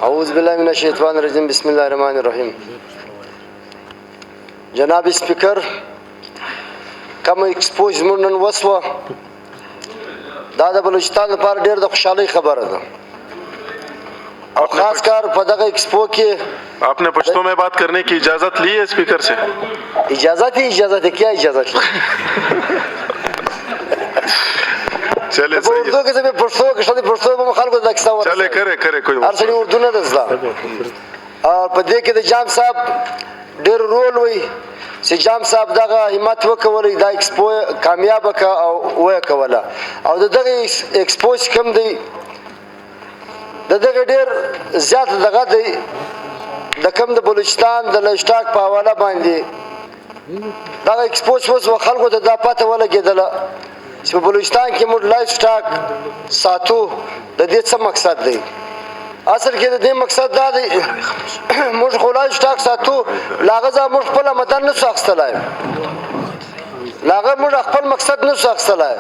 اعوذ بالله من الشیطان الرجیم بسم الله الرحمن الرحیم. جناب سپیکر، کوم ایکسپوز زموږ نن وسوه دا د بلوچستان لپاره ډېر د خوشحالۍ خبره ده او خاص کار په دغه ایکسپو کې आपने पश्तो में बात करने की इजाजत ली है स्पीकर से? इजाजत है क्या इजाजत ली चले په اردو کې زه پښتو کې شته پښتو په خلکو د کیسه ورته चले करे कोई هر څه اردو نه دزلا او په دې کې د جام صاحب ډېر رول وي چې جام صاحب دغه همت وکولې دا ایکسپو کامیاب کا او وکوله او دغه ایکسپو کوم دی دغه ډېر زیات دغه دی د کوم د بلوچستان د لایسټاک په حواله باندې دغه ایکسپو اوس خلکو ته دا پته ولګېدله چې په بلوچستان کې موږ لایسټاک ساتو د دې څه مقصد دی. اصل کې د دې مقصد دا دی موږ خو لایسټاک ساتو لاغه ځا موږ خپل مدن نه ساختلای لاغه موږ خپل مقصد نه ساختلای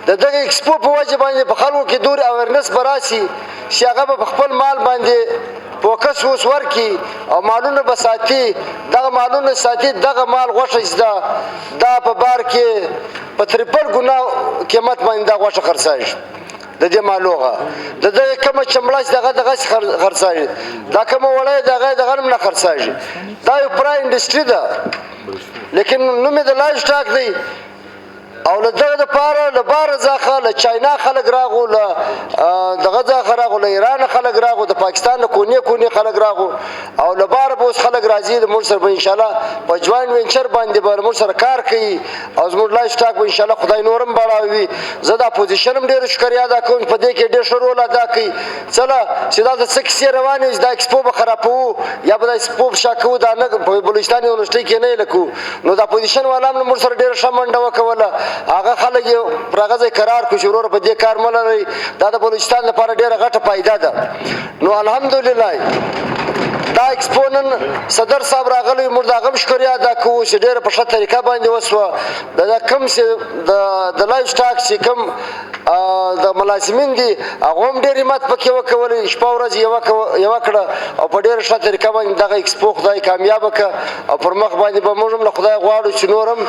د دغه ایکسپو په وجه باندې په خلکو کې دور اویرنس براسي چې هغه په خپل مال باندې فوکس اوس ورکی او مالونه بساتی دغه مالونه ساتي دغه مال غوښه زده دا په بار کې په تریپل ګنا قیمت باندې دا غوښه خرڅایي د دې مالوغه د دې کوم چمړاش دغه خرڅایي دا کوم وړای دغه نه خرڅایي دا یو پرای انډستری ده لیکن نومې د لایسټاک دی او دغه د پاره له بار ځخه له چاینا خلک راغو له دغه ځخه راغو له ایران خلک راغو د پاکستان له کونی خلک راغو او له بار به خلک راځي د موږ سره ان شاء الله په جوائنټ وینچر باندې به موږ سره کار کوي او زموږ لایسټاک به ان شاء الله خدای نورم بڑاوي. زه د اپوزیشن هم ډیر شکریا ادا کوم په دې کې ډیر ښه رول ادا کوي. چله چې دا څه کیسه روانه دا ایکسپو به خرابو یا به ایکسپو شاکو دا نه په بلوچستان یونیورسيټي کې نه لکو نو د اپوزیشن والام موږ سره ډیر ښه منډه وکوله هغه خلک یو پرغزه قرار کو شروع په دې کار ملري دا د بلوچستان لپاره ډیره غټه فائدہ ده. نو الحمدلله دا ایکسپونن صدر صاحب راغلی موږ دا غم شکریا ادا کوو چې ډیره په ښه طریقه باندې وسوه دا کم چې د لایسټاک چې کم د ملازمین دي هغه هم ډېر همت پکې وکولې شپه ورځ یوه کړه او په ډېره ښه طریقه باندې دغه ایکسپو خدای کامیابه کړه او پر مخ باندې به موږ هم له خدای غواړو چې نور هم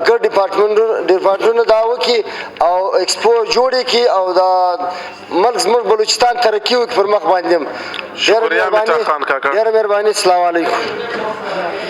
ګډ ډیپارټمنټونه دا وکړي او ایکسپو جوړې کړي او د ملک زموږ بلوچستان ترقي وکړي پر مخ باندې هم. ډېره مهرباني السلام علیکم.